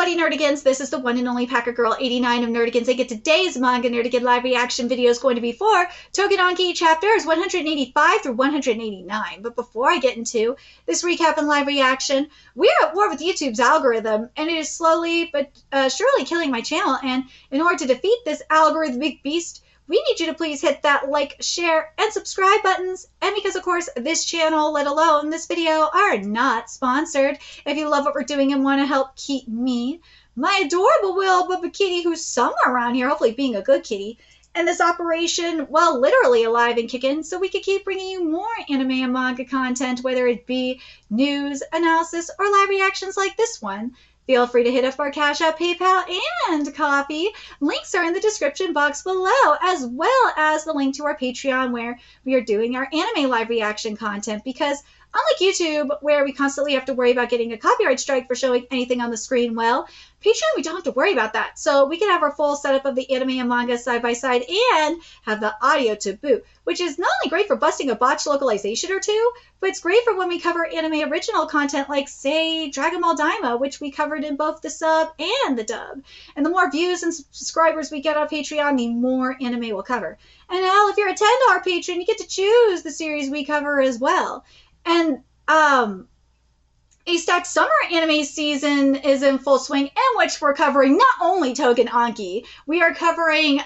Howdy Nerdigans, this is the one and only Packer Girl 89 of Nerdigans, and today's Manga Nerdigan live reaction video is going to be for Tougen Anki chapters 185 through 189. But before I get into this recap and live reaction, we are at war with YouTube's algorithm, and it is slowly but surely killing my channel, and in order to defeat this algorithmic beast, we need you to please hit that like, share, and subscribe buttons. And because, of course, this channel, let alone this video, are not sponsored, if you love what we're doing and want to help keep me, my adorable Will Bubba Kitty, who's somewhere around here, hopefully being a good kitty, and this operation, well, literally alive and kicking, so we could keep bringing you more anime and manga content, whether it be news, analysis, or live reactions like this one. Feel free to hit up our Cash App, PayPal, and Coffee. Links are in the description box below, as well as the link to our Patreon, where we are doing our anime live reaction content, because unlike YouTube, where we constantly have to worry about getting a copyright strike for showing anything on the screen, well, Patreon, we don't have to worry about that. So we can have our full setup of the anime and manga side by side and have the audio to boot, which is not only great for busting a botched localization or two, but it's great for when we cover anime original content like, say, Dragon Ball Daima, which we covered in both the sub and the dub. And the more views and subscribers we get on Patreon, the more anime we'll cover. And now, if you're a $10 patron, you get to choose the series we cover as well. And a stacked summer anime season is in full swing, in which we're covering not only Tougen Anki, we are covering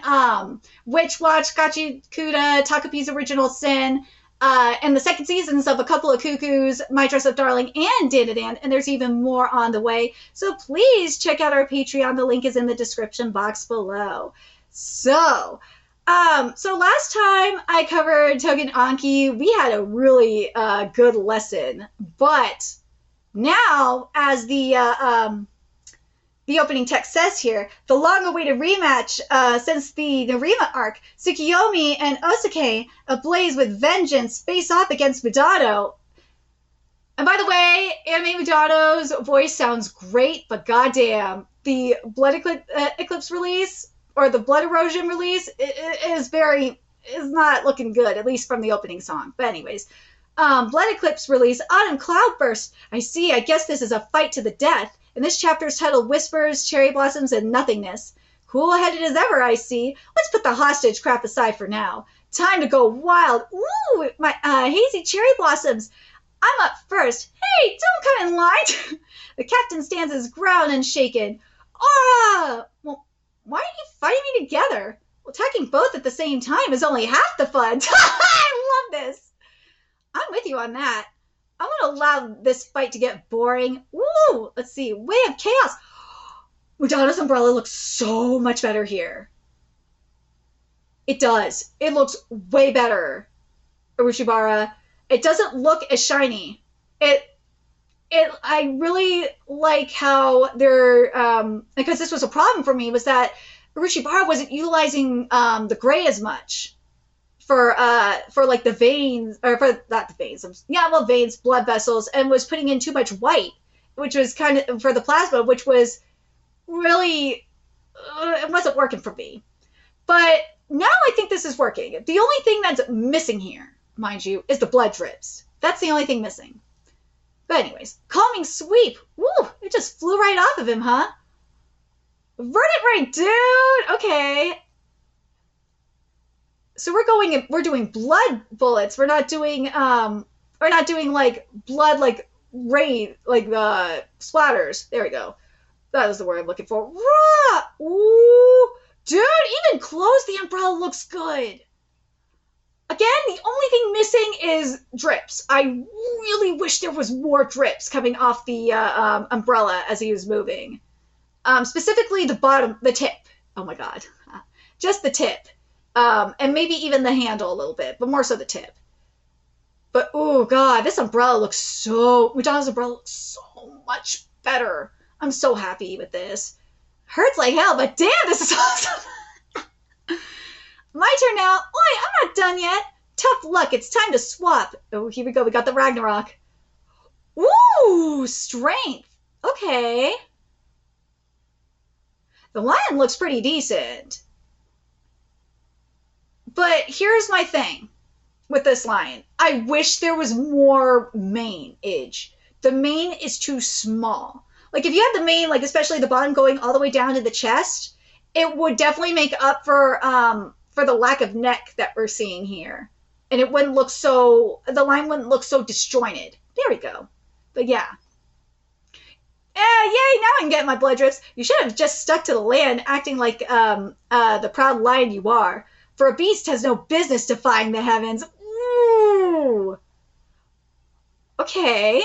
Witch Watch, Gachikuta, Takapi's Original Sin, and the second seasons of A Couple of Cuckoos, My Dress Up Darling, and Danadan, and there's even more on the way. So please check out our Patreon. The link is in the description box below. So last time I covered Tougen Anki, we had a really good lesson, but now, as the opening text says here, the long-awaited rematch since the Narima arc, Tsukiyomi and Osuke, ablaze with vengeance, face off against Midano. And by the way, Anime Midano's voice sounds great, but goddamn, the Blood Eclipse release, or the Blood Erosion release, is not looking good, at least from the opening song. But anyways, Blood Eclipse release, Autumn Cloudburst. I guess this is a fight to the death. And this chapter is titled Whispers, Cherry Blossoms, and Nothingness. Cool-headed as ever, I see. Let's put the hostage crap aside for now. Time to go wild. Ooh, my hazy cherry blossoms. I'm up first. Hey, don't come in line. The captain stands his ground unshaken. Aura! Well, why are you fighting me together? Well, attacking both at the same time is only half the fun. I love this. I'm with you on that. I want to allow this fight to get boring. Ooh, let's see. Way of Chaos. Midano's umbrella looks so much better here. It does. It looks way better. Urushibara. It doesn't look as shiny. I really like how they're, because this was a problem for me, was that Urushibara wasn't utilizing the gray as much for like the veins, or for not the veins, veins, blood vessels, and was putting in too much white, which was kind of for the plasma, which was really, it wasn't working for me. But now I think this is working. The only thing that's missing here, mind you, is the blood drips. That's the only thing missing. But anyways, calming sweep. Woo, it just flew right off of him, huh? Verdict right, dude. Okay. So we're doing blood bullets. We're not doing like blood, like rain, like splatters. There we go. That was the word I'm looking for. Rah! Ooh, dude, even close the umbrella looks good. Again, the only thing missing is drips. I really wish there was more drips coming off the umbrella as he was moving. Specifically the bottom, the tip. Oh my god, just the tip. And maybe even the handle a little bit, but more so the tip. But, oh god, this umbrella looks Midano's umbrella looks so much better. I'm so happy with this. Hurts like hell, but damn, this is awesome. My turn now. Oi, I'm not done yet. Tough luck, it's time to swap. Oh, here we go, we got the Ragnarok. Ooh, strength. Okay. The lion looks pretty decent. But here's my thing with this lion. I wish there was more mane-age. The mane is too small. Like if you had the mane, like especially the bottom going all the way down to the chest, it would definitely make up for the lack of neck that we're seeing here. And it wouldn't look so, the line wouldn't look so disjointed. There we go. But yeah. Yay, now I can get my blood drips. You should have just stuck to the land, acting like the proud lion you are. For a beast has no business defying the heavens. Ooh. Okay.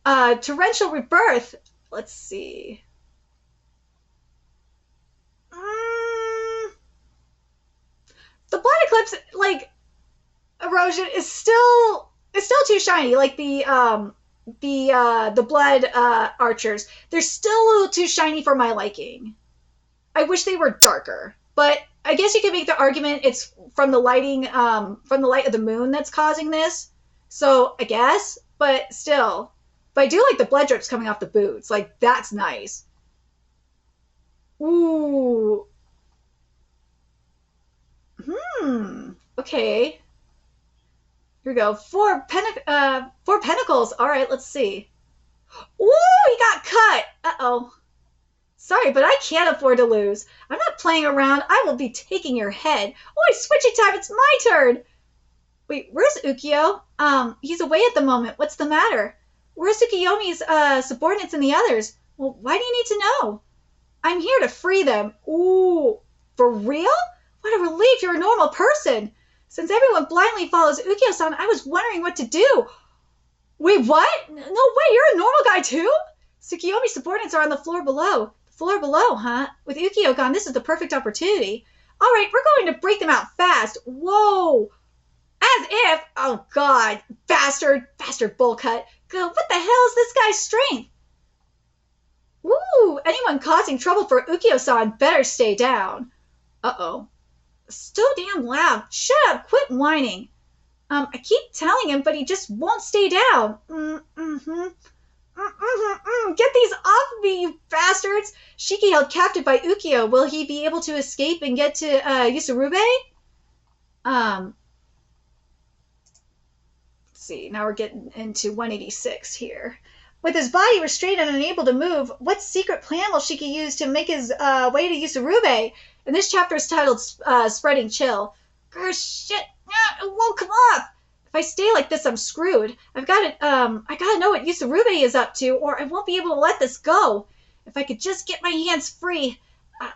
Torrential rebirth. Let's see. The blood eclipse, like, erosion is still too shiny. Like the blood archers, they're still a little too shiny for my liking. I wish they were darker, but I guess you could make the argument it's from the lighting, from the light of the moon that's causing this. So I guess, but still. But I do like the blood drips coming off the boots. Like, that's nice. Ooh. Okay. Here we go. Four pentacles. All right, let's see. Ooh, he got cut. Uh-oh. Sorry, but I can't afford to lose. I'm not playing around. I will be taking your head. Oh, it's switching time. It's my turn. Wait, where's UKYO? He's away at the moment. What's the matter? Where's Tsukiyomi's subordinates and the others? Well, why do you need to know? I'm here to free them. Ooh, for real? What a relief you're a normal person. Since everyone blindly follows UKYO-san, I was wondering what to do. Wait, what? No way, you're a normal guy too? Tsukiyomi's subordinates are on the floor below. The floor below, huh? With UKYO gone, this is the perfect opportunity. All right, we're going to break them out fast. Whoa. As if, oh God, bastard bullcut. God, what the hell is this guy's strength? Woo, anyone causing trouble for UKYO-san better stay down. Uh-oh. So damn loud. Shut up, quit whining. I keep telling him, but he just won't stay down. Get these off of me, you bastards! Shiki held captive by UKYO. Will he be able to escape and get to Yusurube? Let's see. Now we're getting into 186 here. With his body restrained and unable to move, what secret plan will Shiki use to make his way to Yusurube? And this chapter is titled Spreading Chill. Grr, shit! It won't come off! If I stay like this, I'm screwed. I gotta know what Yusurube is up to, or I won't be able to let this go. If I could just get my hands free.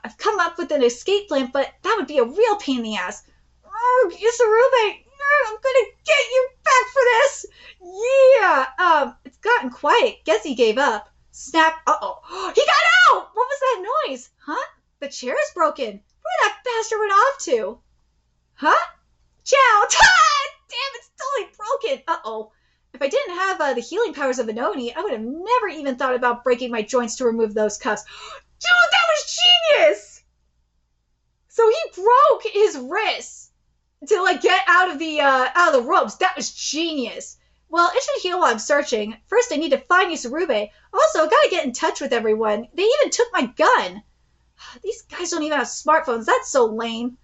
I've come up with an escape plan, but that would be a real pain in the ass. Oh, Yusurube! I'm gonna get you back for this! Yeah! It's gotten quiet. Guess he gave up. Snap. Uh-oh. He got out! What was that noise? Huh? The chair is broken. Where that bastard went off to? Huh? Chow! Damn, it's totally broken. Uh-oh. If I didn't have the healing powers of Anoni, I would have never even thought about breaking my joints to remove those cuffs. Dude, that was genius! So he broke his wrists to like get out of the ropes. That was genius. Well, it should heal while I'm searching. First, I need to find Yusurube. Also, I gotta get in touch with everyone. They even took my gun. These guys don't even have smartphones. That's so lame.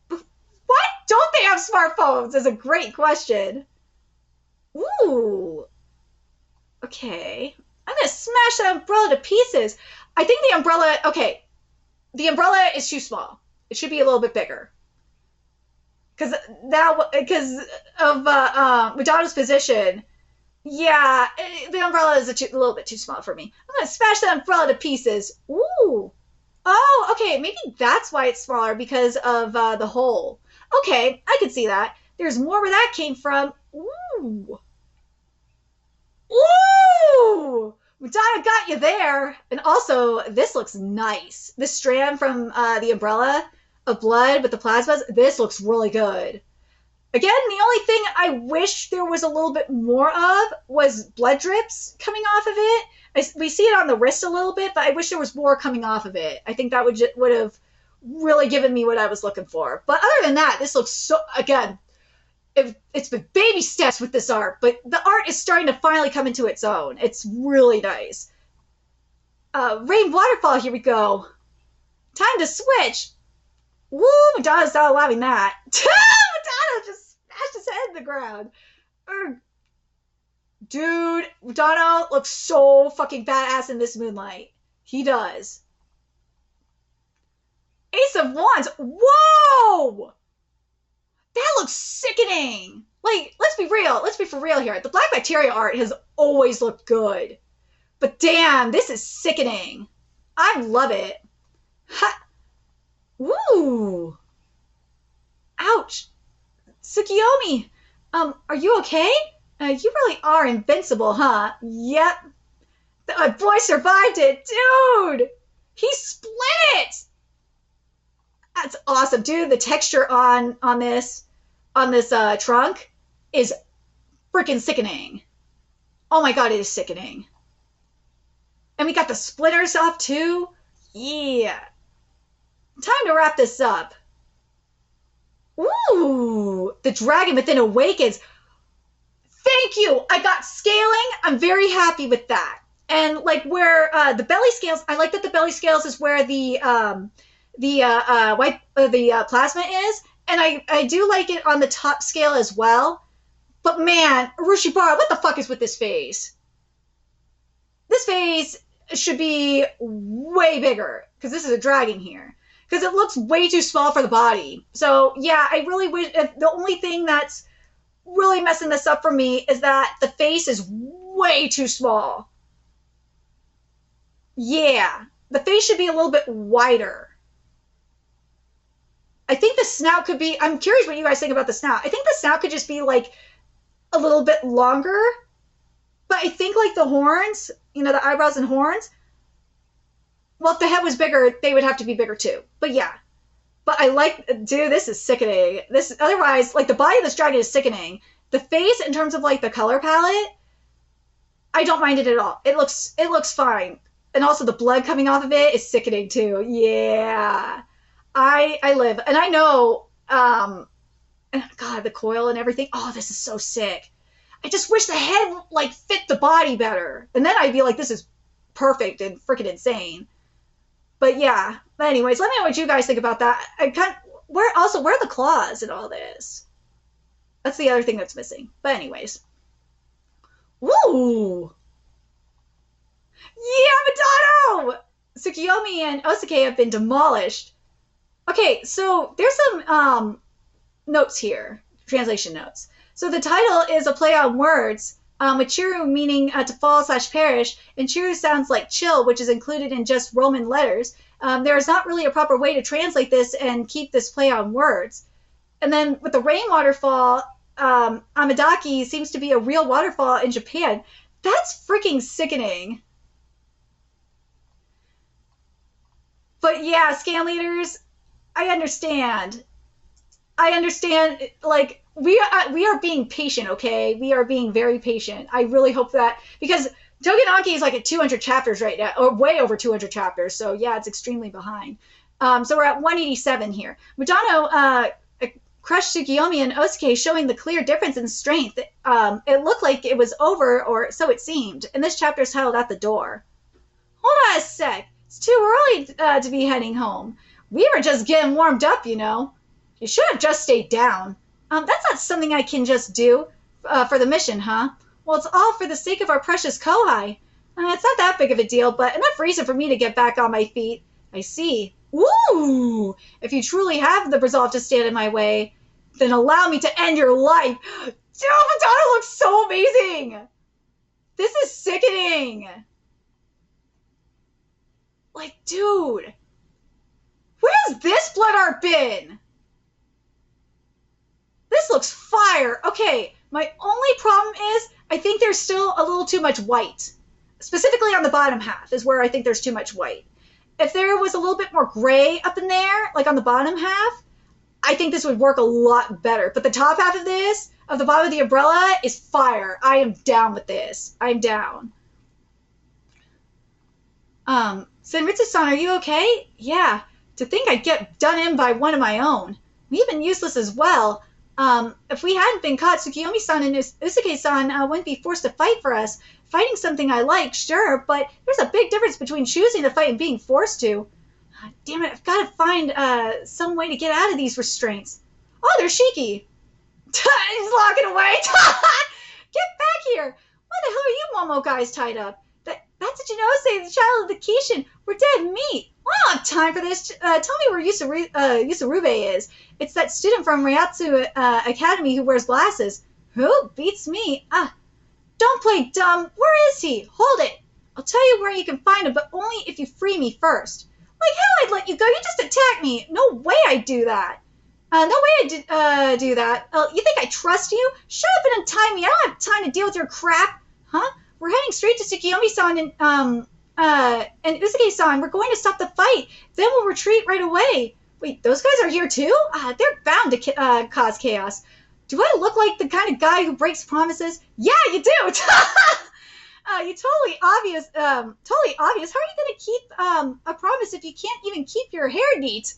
What? Don't they have smartphones? Is a great question. Ooh. Okay. I'm gonna smash that umbrella to pieces. I think the umbrella... Okay. The umbrella is too small. It should be a little bit bigger. Because of Madonna's position. Yeah, the umbrella is a little bit too small for me. I'm gonna smash that umbrella to pieces. Ooh. Oh, okay. Maybe that's why it's smaller, because of the hole. Okay, I can see that. There's more where that came from. Ooh. Ooh! Madonna got you there. And also, this looks nice. This strand from the umbrella of blood with the plasmas, this looks really good. Again, the only thing I wish there was a little bit more of was blood drips coming off of it. We see it on the wrist a little bit, but I wish there was more coming off of it. I think that would have really given me what I was looking for. But other than that, this looks so, again, it's been baby steps with this art, but the art is starting to finally come into its own. It's really nice. Rain waterfall, here we go. Time to switch. Woo, Madonna's not allowing that. Madonna just smashed his head in the ground. Dude, Dono looks so fucking badass in this moonlight. He does. Ace of Wands. Whoa! That looks sickening. Like, let's be real. Let's be for real here. The Black Bacteria art has always looked good. But damn, this is sickening. I love it. Ha! Woo! Ouch. Tsukiyomi, are you okay? You really are invincible, huh? Yep. My boy survived it. Dude! He split it! That's awesome. Dude, the texture on this trunk is freaking sickening. Oh my god, it is sickening. And we got the splitters off too. Yeah. Time to wrap this up. Ooh, the dragon within awakens. Thank you. I got scaling. I'm very happy with that. And like where the belly scales, I like that the belly scales is where the plasma is, and I do like it on the top scale as well. But man, Urushibara, what the fuck is with this face? This face should be way bigger, because this is a dragon here. Because it looks way too small for the body. So yeah, I really wish, the only thing that's really messing this up for me is that the face is way too small. Yeah, the face should be a little bit wider. I think the snout could be, I'm curious what you guys think about the snout. I think the snout could just be like a little bit longer, but I think like the horns, you know, the eyebrows and horns, well, if the head was bigger, they would have to be bigger too. But yeah, but I like, dude, this is sickening. This, otherwise, like the body of this dragon is sickening. The face, in terms of like the color palette, I don't mind it at all. It looks fine. And also the blood coming off of it is sickening too. Yeah. I live, and I know, God, the coil and everything. Oh, this is so sick. I just wish the head like fit the body better, and then I'd be like, this is perfect and freaking insane. But yeah. But anyways, let me know what you guys think about that. Where are the claws in all this? That's the other thing that's missing. But anyways, woo! Yeah, Madano! Tsukiyomi and Osuke have been demolished. Okay, so there's some notes here, translation notes. So the title is a play on words, with chiru meaning to fall / perish, and chiru sounds like chill, which is included in just Roman letters. There is not really a proper way to translate this and keep this play on words. And then with the rain waterfall, Amadaki seems to be a real waterfall in Japan. That's freaking sickening. But yeah, scan leaders, I understand. Like, we are being patient, okay? We are being very patient. I really hope that, because Tougen Anki is like at 200 chapters right now, or way over 200 chapters, so yeah, it's extremely behind. So we're at 187 here. Mudano crushed Tsukiyomi and Osuke, showing the clear difference in strength. It looked like it was over, or so it seemed, and this chapter is titled At the Door. Hold on a sec. It's too early to be heading home. We were just getting warmed up, you know. You should have just stayed down. That's not something I can just do for the mission, huh? Well, it's all for the sake of our precious Kohai. It's not that big of a deal, but enough reason for me to get back on my feet. I see. Ooh! If you truly have the resolve to stand in my way, then allow me to end your life. Dude, Madonna looks so amazing! This is sickening! Like, dude, where's this blood art been? This looks fire. Okay, my only problem is I think there's still a little too much white. Specifically on the bottom half is where I think there's too much white. If there was a little bit more gray up in there, like on the bottom half, I think this would work a lot better. But the top half of this, of the bottom of the umbrella, is fire. I am down with this. I'm down. Senritsu-san, are you okay? Yeah. To think I'd get done in by one of my own. We've been useless as well. If we hadn't been caught, Tsukiyomi-san and Usuke-san wouldn't be forced to fight for us. Fighting something I like, sure, but there's a big difference between choosing to fight and being forced to. Damn it, I've got to find some way to get out of these restraints. Oh, there's Shiki. He's locking away. Get back here. Why the hell are you Momo guys tied up? That's what you know, say the child of the Kishin. We're dead meat. Well, I don't have time for this. Tell me where Yusurube is. It's that student from Ryatsu Academy who wears glasses. Who? Beats me. Don't play dumb. Where is he? Hold it. I'll tell you where you can find him, but only if you free me first. Like how I'd let you go? You just attacked me. No way I'd do that. No way I'd do that. You think I trust you? Shut up and untie me. I don't have time to deal with your crap. Huh? We're heading straight to Tsukiyomi-san and Usuke-san. We're going to stop the fight. Then we'll retreat right away. Wait, those guys are here too? They're bound to cause chaos. Do I look like the kind of guy who breaks promises? Yeah, you do. You totally obvious. How are you gonna keep a promise if you can't even keep your hair neat?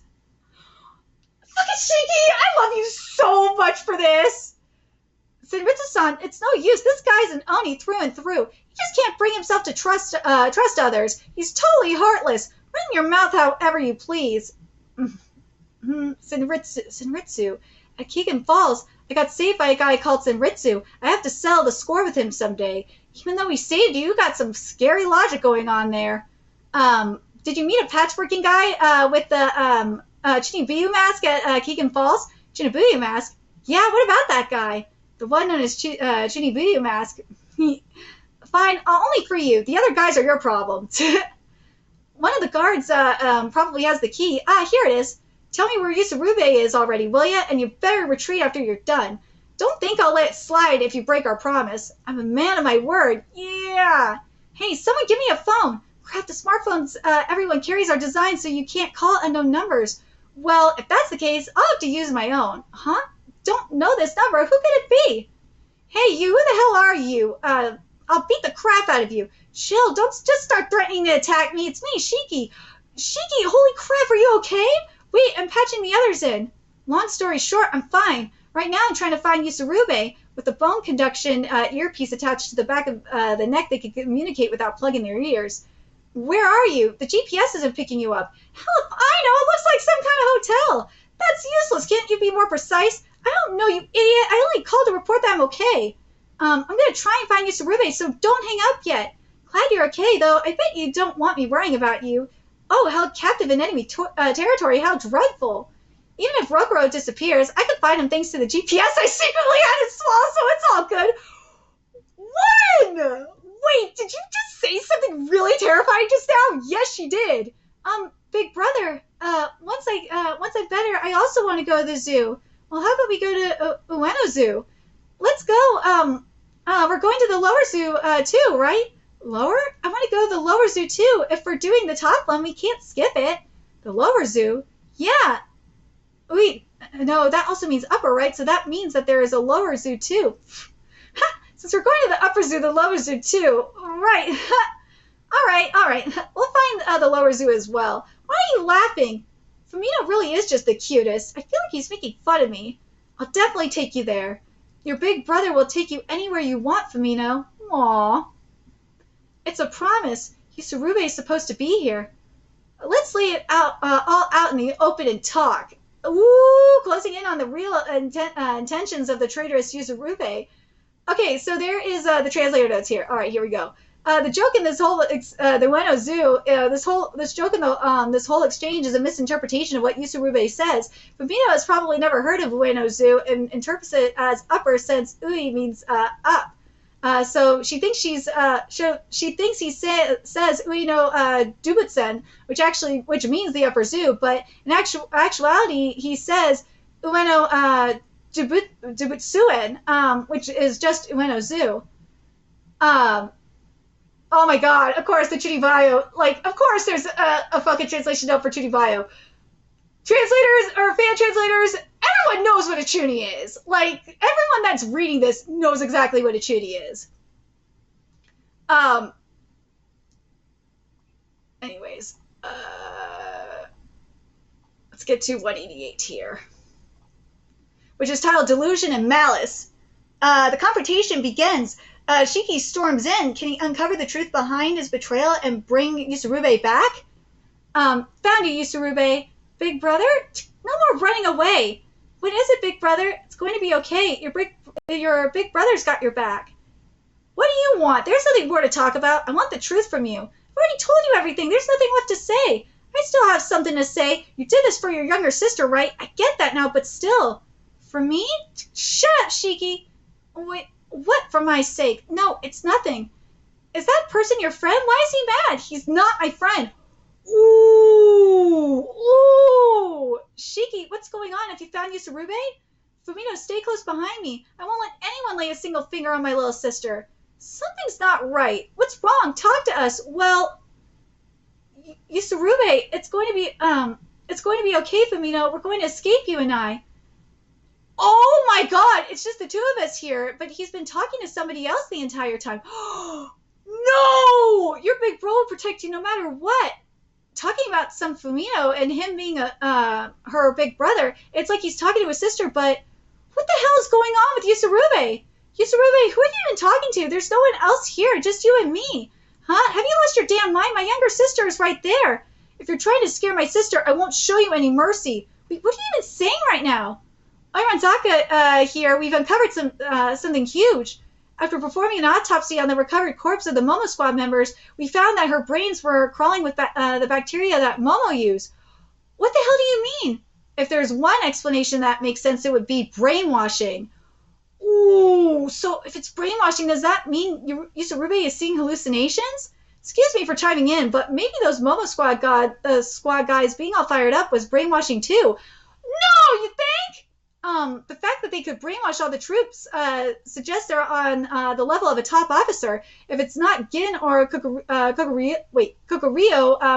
Fucking Shiki, I love you so much for this. Senritsu-san, it's no use. This guy's an Oni through and through. He just can't bring himself to trust others. He's totally heartless. Run your mouth however you please. Senritsu. At Keegan Falls, I got saved by a guy called Senritsu. I have to settle the score with him someday. Even though he saved you got some scary logic going on there. Did you meet a patchworking guy with the Chinibuyu mask at Keegan Falls? Chinibuyu mask? Yeah, what about that guy? The one known as Chinibuyu mask. Fine, I'll only free you. The other guys are your problem. One of the guards probably has the key. Here it is. Tell me where Yusurube is already, will ya? And you better retreat after you're done. Don't think I'll let it slide if you break our promise. I'm a man of my word. Yeah. Hey, someone give me a phone. Crap, the smartphones everyone carries are designed so you can't call unknown numbers. Well, if that's the case, I'll have to use my own. Huh? Don't know this number. Who could it be? Hey, you. Who the hell are you? I'll beat the crap out of you. Chill. Don't just start threatening to attack me. It's me, Shiki. Shiki, holy crap, are you okay? Wait, I'm patching the others in. Long story short, I'm fine. Right now I'm trying to find Yusurube. With the bone conduction earpiece attached to the back of the neck, they can communicate without plugging their ears. Where are you? The GPS isn't picking you up. Hell if I know, it looks like some kind of hotel. That's useless. Can't you be more precise? I don't know, you idiot. I only called to report that I'm okay. I'm going to try and find Yusurube, so don't hang up yet. Glad you're okay, though. I bet you don't want me worrying about you. Oh, held captive in enemy territory. How dreadful. Even if Rokuro disappears, I could find him thanks to the GPS I secretly had installed, so it's all good. When? Wait, did you just say something really terrifying just now? Yes, she did. Big brother, once I'm better, I also want to go to the zoo. Well, how about we go to Ueno Zoo? Let's go. We're going to the lower zoo, too, right? Lower? I want to go to the lower zoo, too. If we're doing the top one, we can't skip it. The lower zoo? Yeah. Wait, no, that also means upper, right? So that means that there is a lower zoo, too. Ha! Since we're going to the upper zoo, the lower zoo, too. Right. All right. We'll find the lower zoo as well. Why are you laughing? Fumino really is just the cutest. I feel like he's making fun of me. I'll definitely take you there. Your big brother will take you anywhere you want, Fumino. Aww. It's a promise. Yusurube is supposed to be here. Let's lay it out, all out in the open and talk. Ooh, closing in on the real intentions of the traitorous Yusurube. Okay, so there is the translator notes here. All right, here we go. The joke in this whole the Ueno Zoo, this joke in this whole exchange is a misinterpretation of what Yusurube says. Fumino has probably never heard of Ueno Zoo and interprets it as upper since ui means up. So she thinks he says Ueno Dubutsen, which means the upper zoo, but in actuality he says Ueno Dubutsuen, which is just Ueno Zoo. Oh my god, of course, the Chunibayo. Of course there's a fucking translation note for Chunibayo. Translators, or fan translators, everyone knows what a Chuni is. Everyone that's reading this knows exactly what a Chuni is. Anyways, let's get to 188 here, which is titled Delusion and Malice. The confrontation begins. Shiki storms in. Can he uncover the truth behind his betrayal and bring Yusurube back? Found you, Yusurube. Big brother? No more running away. What is it, big brother? It's going to be okay. Your big brother's got your back. What do you want? There's nothing more to talk about. I want the truth from you. I've already told you everything. There's nothing left to say. I still have something to say. You did this for your younger sister, right? I get that now, but still. For me? Shut up, Shiki. Wait, what for my sake? No, it's nothing. Is that person your friend? Why is he mad? He's not my friend. Ooh. Shiki, what's going on? Have you found Yusurube? Fumino, stay close behind me. I won't let anyone lay a single finger on my little sister. Something's not right. What's wrong? Talk to us. Well, Yusurube, it's going to be okay, Fumino. We're going to escape, you and I. Oh my god, it's just the two of us here, but he's been talking to somebody else the entire time. No! Your big bro will protect you no matter what. Talking about some Fumino and him being her big brother, it's like he's talking to his sister, but what the hell is going on with Yusurube? Yusurube, who have you been talking to? There's no one else here, just you and me. Huh? Have you lost your damn mind? My younger sister is right there. If you're trying to scare my sister, I won't show you any mercy. Wait, what are you even saying right now? Ironzaka here, we've uncovered something huge. After performing an autopsy on the recovered corpse of the Momo Squad members, we found that her brains were crawling with the bacteria that Momo used. What the hell do you mean? If there's one explanation that makes sense, it would be brainwashing. Ooh, so if it's brainwashing, does that mean Yusurube is seeing hallucinations? Excuse me for chiming in, but maybe those Momo Squad guys being all fired up was brainwashing too. No, you think? The fact that they could brainwash all the troops suggests they're on the level of a top officer. If it's not Gin or Kokorio,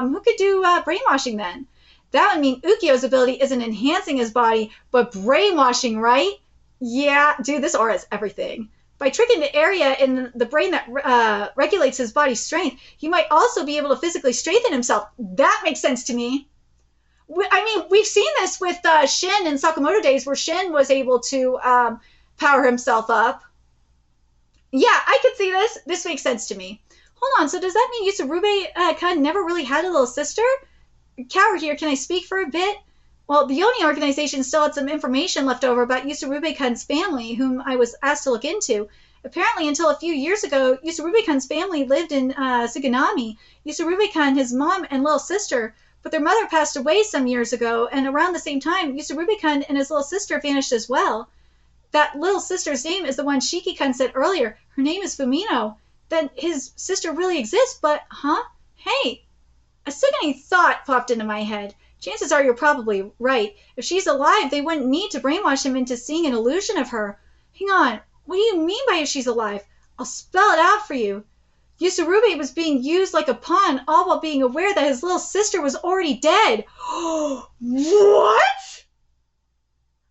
who could do brainwashing then? That would mean Ukyo's ability isn't enhancing his body, but brainwashing, right? Yeah, dude, this aura is everything. By tricking the area in the brain that regulates his body's strength, he might also be able to physically strengthen himself. That makes sense to me. I mean, we've seen this with Shin in Sakamoto days, where Shin was able to power himself up. Yeah, I could see this. This makes sense to me. Hold on, so does that mean Yusurube never really had a little sister? Coward here, can I speak for a bit? Well, the Oni organization still had some information left over about Yusurube-kun's family, whom I was asked to look into. Apparently, until a few years ago, Yusurube-kun's family lived in Suganami. Yusurube-kun, his mom, and little sister, but their mother passed away some years ago, and around the same time, Yusurube-kun and his little sister vanished as well. That little sister's name is the one Shiki-kun said earlier. Her name is Fumino. Then his sister really exists, but, Hey, a sickening thought popped into my head. Chances are you're probably right. If she's alive, they wouldn't need to brainwash him into seeing an illusion of her. Hang on, what do you mean by if she's alive? I'll spell it out for you. Yusurube was being used like a pawn, all while being aware that his little sister was already dead. What?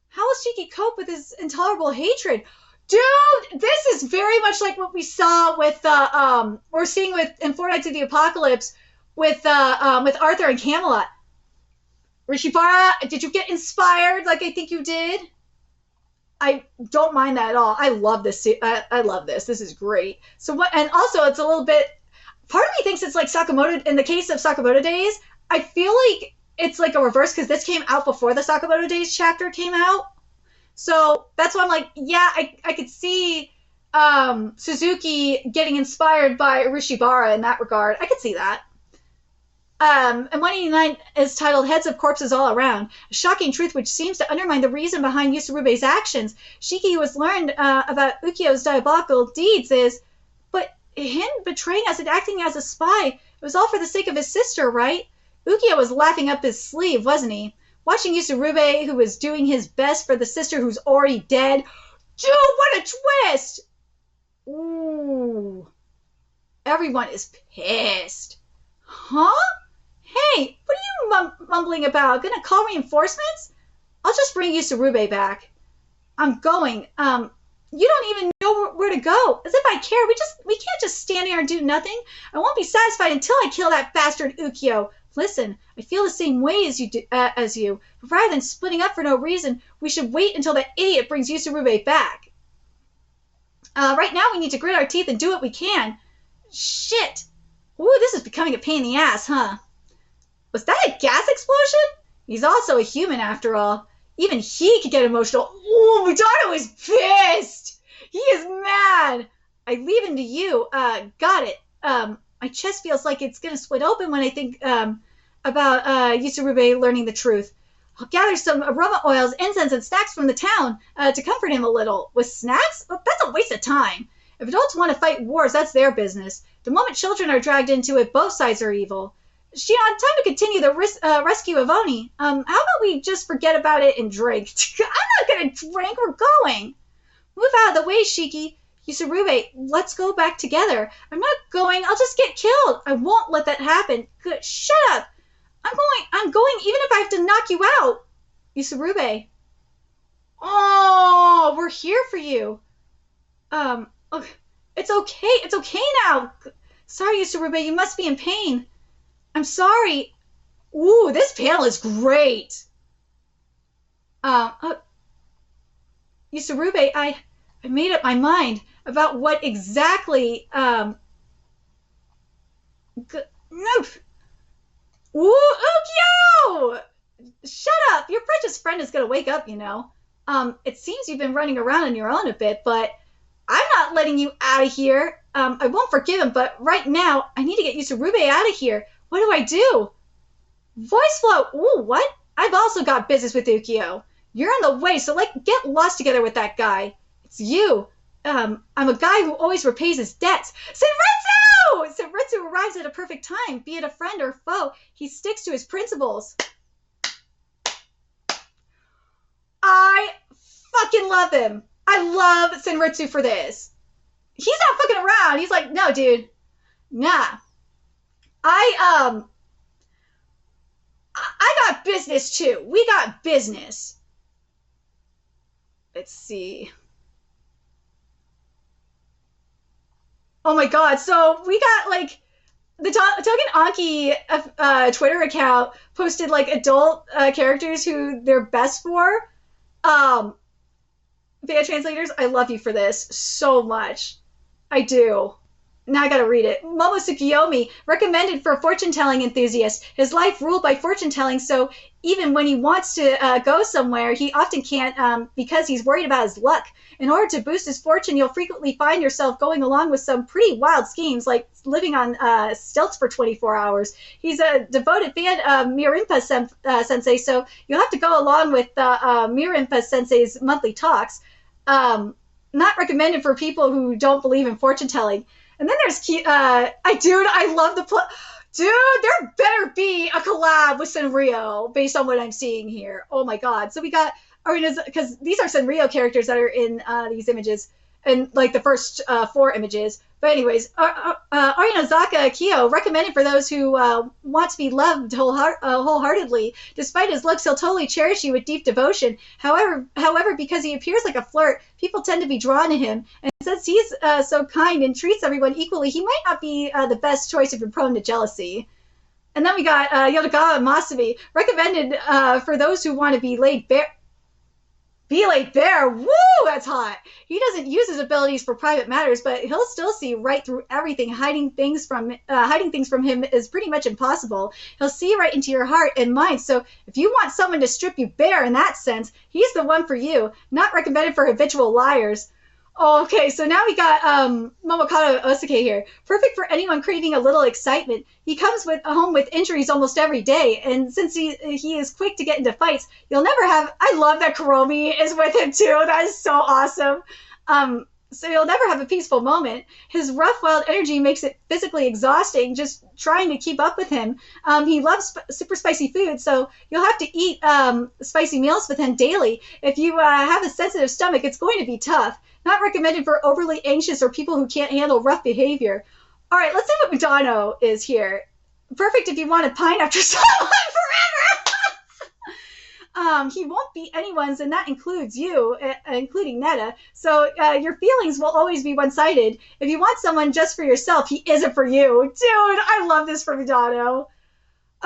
How will Shiki cope with his intolerable hatred? Dude, this is very much like what we saw with we're seeing in Four Nights of the Apocalypse with Arthur and Camelot. Rishibara, did you get inspired like I think you did? I don't mind that at all. I love this. I love this. This is great. So what? And also, it's a little bit. Part of me thinks it's like Sakamoto. In the case of Sakamoto Days, I feel like it's like a reverse because this came out before the Sakamoto Days chapter came out. So that's why I'm like, yeah, I could see Suzuki getting inspired by Rishibara in that regard. I could see that. And 189 is titled Heads of Corpses All Around. A shocking truth which seems to undermine the reason behind Yusurube's actions. Shiki, who has learned about Ukyo's diabolical deeds, but him betraying us and acting as a spy, it was all for the sake of his sister, right? Ukyo was laughing up his sleeve, wasn't he? Watching Yusurube, who was doing his best for the sister who's already dead. Dude, what a twist! Ooh. Everyone is pissed. Huh? Hey, what are you mumbling about? Gonna call reinforcements? I'll just bring Yusurube back. I'm going. You don't even know where to go. As if I care. We can't just stand here and do nothing. I won't be satisfied until I kill that bastard Ukyo. Listen, I feel the same way as you. But rather than splitting up for no reason, we should wait until that idiot brings Yusurube back. Right now we need to grit our teeth and do what we can. Shit. Ooh, this is becoming a pain in the ass, huh? Was that a gas explosion? He's also a human after all. Even he could get emotional. Ooh, Mudano is pissed. He is mad. I leave him to you. Got it. My chest feels like it's gonna split open when I think about Yusurube learning the truth. I'll gather some aroma oils, incense, and snacks from the town to comfort him a little. With snacks? Well, that's a waste of time. If adults want to fight wars, that's their business. The moment children are dragged into it, both sides are evil. Shion, time to continue the rescue of Oni. How about we just forget about it and drink? I'm not gonna drink, we're going. Move out of the way, Shiki. Yusurube, let's go back together. I'm not going, I'll just get killed. I won't let that happen. Good, shut up. I'm going even if I have to knock you out. Yusurube. Oh, we're here for you. It's okay now. Sorry, Yusurube, you must be in pain. I'm sorry. Ooh, this panel is great. Yusurube, I made up my mind about what exactly, no. Ooh, UKYO! Shut up! Your precious friend is gonna wake up, you know. It seems you've been running around on your own a bit, but I'm not letting you out of here. I won't forgive him, but right now, I need to get Yusurube out of here. What do I do? Voice flow. Ooh, what? I've also got business with UKYO. You're in the way, so get lost together with that guy. It's you. I'm a guy who always repays his debts. Senritsu! Senritsu arrives at a perfect time. Be it a friend or foe, he sticks to his principles. I fucking love him. I love Senritsu for this. He's not fucking around. He's like, no, dude. Nah. I got business too. We got business. Let's see. Oh my god, so we got like the Tougen Anki Twitter account posted like adult characters who they're best for. Bad translators, I love you for this so much. I do. Now I gotta read it. Momo Tsukiyomi, recommended for fortune-telling enthusiasts. His life ruled by fortune-telling, so even when he wants to go somewhere, he often can't because he's worried about his luck. In order to boost his fortune, you'll frequently find yourself going along with some pretty wild schemes, like living on stilts for 24 hours. He's a devoted fan of Mirimpa Sensei, so you'll have to go along with Mirimpa Sensei's monthly talks. Not recommended for people who don't believe in fortune-telling. And then there's, I love the dude, there better be a collab with Sanrio based on what I'm seeing here. Oh my god. So we got Arena's, because these are Sanrio characters that are in these images, and like the first 4 images. But anyways, Arinozaka Kyo, recommended for those who want to be loved wholeheartedly. Despite his looks, he'll totally cherish you with deep devotion. However, because he appears like a flirt, people tend to be drawn to him. And since he's so kind and treats everyone equally, he might not be the best choice if you're prone to jealousy. And then we got Yodogawa Masumi, recommended for those who want to be laid bare. Be laid bare. Woo, that's hot. He doesn't use his abilities for private matters, but he'll still see right through everything. Hiding things from him is pretty much impossible. He'll see right into your heart and mind. So if you want someone to strip you bare in that sense, he's the one for you. Not recommended for habitual liars. Oh, okay, so now we got Momokado Osuke here. Perfect for anyone craving a little excitement. He comes home with injuries almost every day, and since he is quick to get into fights, you'll never have... I love that Kuromi is with him too. That is so awesome. So you'll never have a peaceful moment. His rough, wild energy makes it physically exhausting just trying to keep up with him. He loves super spicy food, so you'll have to eat spicy meals with him daily. If you have a sensitive stomach, it's going to be tough. Not recommended for overly anxious or people who can't handle rough behavior. All right, let's see what Madano is here. Perfect if you want to pine after someone forever. He won't be anyone's, and that includes you, including Netta. So your feelings will always be one-sided. If you want someone just for yourself, he isn't for you. Dude, I love this for Madano.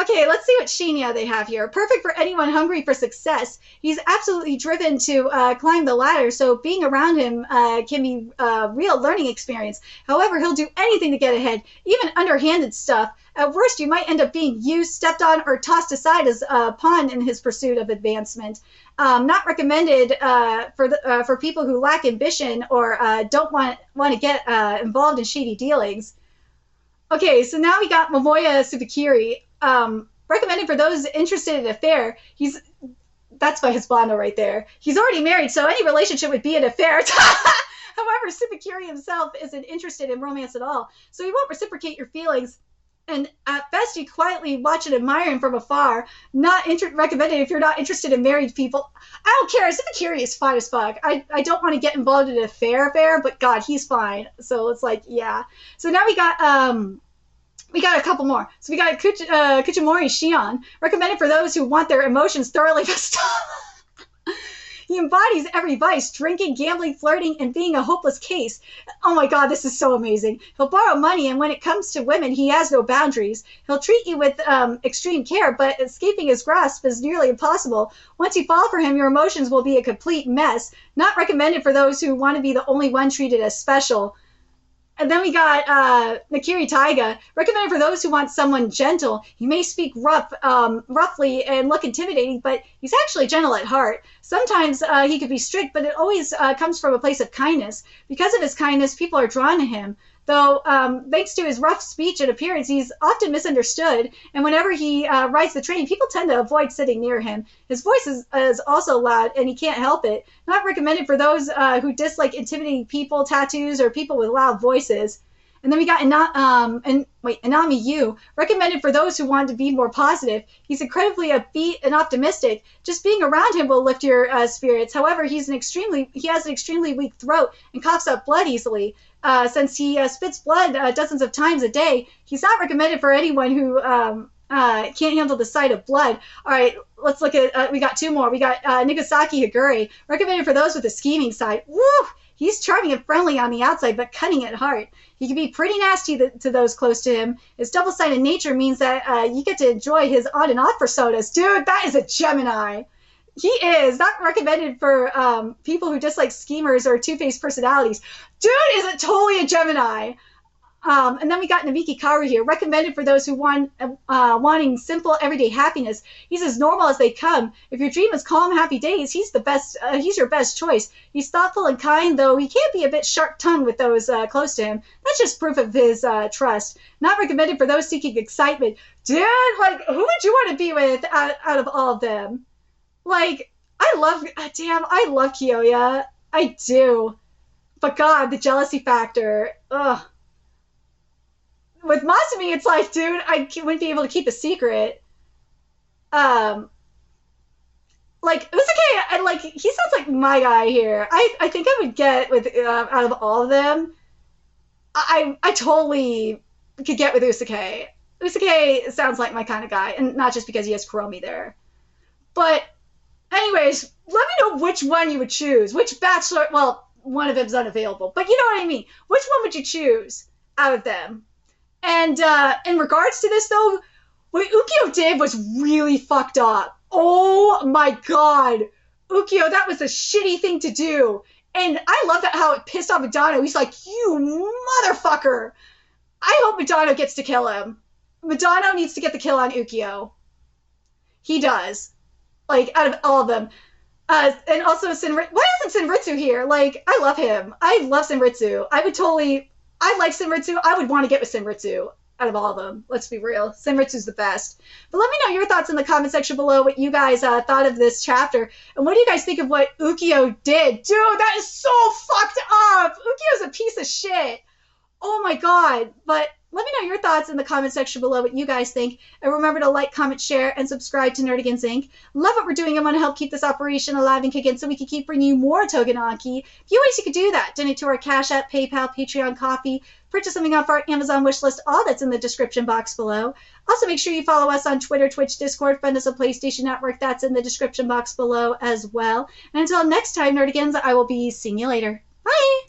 Okay, let's see what Shinya they have here. Perfect for anyone hungry for success. He's absolutely driven to climb the ladder, so being around him can be a real learning experience. However, he'll do anything to get ahead, even underhanded stuff. At worst, you might end up being used, stepped on, or tossed aside as a pawn in his pursuit of advancement. Not recommended for people who lack ambition or don't want to get involved in shady dealings. Okay, so now we got Momoya Subakiri. Recommended for those interested in an affair. That's my husbando right there. He's already married, so any relationship would be an affair. However, Subakiri himself isn't interested in romance at all, so he won't reciprocate your feelings. And at best, you quietly watch and admire him from afar. Not recommended if you're not interested in married people. I don't care. Subakiri is fine as fuck. I don't want to get involved in an affair, but God, he's fine. So it's like, yeah. So now we got a couple more. So we got Kuchimori Shion, recommended for those who want their emotions thoroughly messed up. He embodies every vice: drinking, gambling, flirting, and being a hopeless case. Oh my God, this is so amazing. He'll borrow money, and when it comes to women, he has no boundaries. He'll treat you with extreme care, but escaping his grasp is nearly impossible. Once you fall for him, your emotions will be a complete mess. Not recommended for those who want to be the only one treated as special. And then we got Nakiri Taiga, recommended for those who want someone gentle. He may speak roughly and look intimidating, but he's actually gentle at heart. Sometimes he could be strict, but it always comes from a place of kindness. Because of his kindness, people are drawn to him. Though, thanks to his rough speech and appearance, he's often misunderstood, and whenever he rides the train, people tend to avoid sitting near him. His voice is also loud, and he can't help it. Not recommended for those who dislike intimidating people, tattoos, or people with loud voices. And then we got Inami Yu, recommended for those who want to be more positive. He's incredibly upbeat and optimistic. Just being around him will lift your spirits. However, he has an extremely weak throat and coughs up blood easily. Since he spits blood dozens of times a day, he's not recommended for anyone who can't handle the sight of blood. All right, let's look at, we got two more. We got Nigasaki Higuri, recommended for those with a scheming side. Woo! He's charming and friendly on the outside, but cunning at heart. He can be pretty nasty to those close to him. His double-sided nature means that you get to enjoy his on and off personas. Dude, that is a Gemini. He is not recommended for people who dislike schemers or two-faced personalities. Dude is totally a Gemini. And then we got Nabiki Karu here, recommended for those who wanting simple everyday happiness. He's as normal as they come. If your dream is calm, happy days, he's the best. He's your best choice. He's thoughtful and kind, though he can be a bit sharp-tongued with those close to him. That's just proof of his trust. Not recommended for those seeking excitement. Dude, like, who would you want to be with out of all of them? Like, I love Kyoya. I do. But God, the jealousy factor. Ugh. With Masumi, it's like, dude, I wouldn't be able to keep a secret. Like, Usuke, he sounds like my guy here. I think I would get with, out of all of them, I totally could get with Usuke. Usuke sounds like my kind of guy, and not just because he has Kuromi there. But, anyways, let me know which one you would choose. Which bachelor, well, one of them's unavailable, but you know what I mean. Which one would you choose out of them? And in regards to this, though, what Ukyo did was really fucked up. Oh my God. Ukyo, that was a shitty thing to do. And I love that how it pissed off Madano. He's like, you motherfucker. I hope Madano gets to kill him. Madano needs to get the kill on Ukyo. He does. Like, out of all of them. And also, why isn't Senritsu here? Like, I love him. I love Senritsu. I like Senritsu. I would want to get with Senritsu out of all of them. Let's be real. Senritsu's the best. But let me know your thoughts in the comment section below, what you guys thought of this chapter. And what do you guys think of what Ukyo did? Dude, that is so fucked up. Ukyo's a piece of shit. Oh my God. But let me know your thoughts in the comment section below, what you guys think. And remember to like, comment, share, and subscribe to Nerdigans Inc. Love what we're doing and want to help keep this operation alive and kicking so we can keep bringing you more Tougen Anki. Few ways you could do that. Donate to our Cash App, PayPal, Patreon, Coffee. Purchase something off our Amazon wishlist. All that's in the description box below. Also, make sure you follow us on Twitter, Twitch, Discord, friend us on PlayStation Network. That's in the description box below as well. And until next time, Nerdigans, I will be seeing you later. Bye!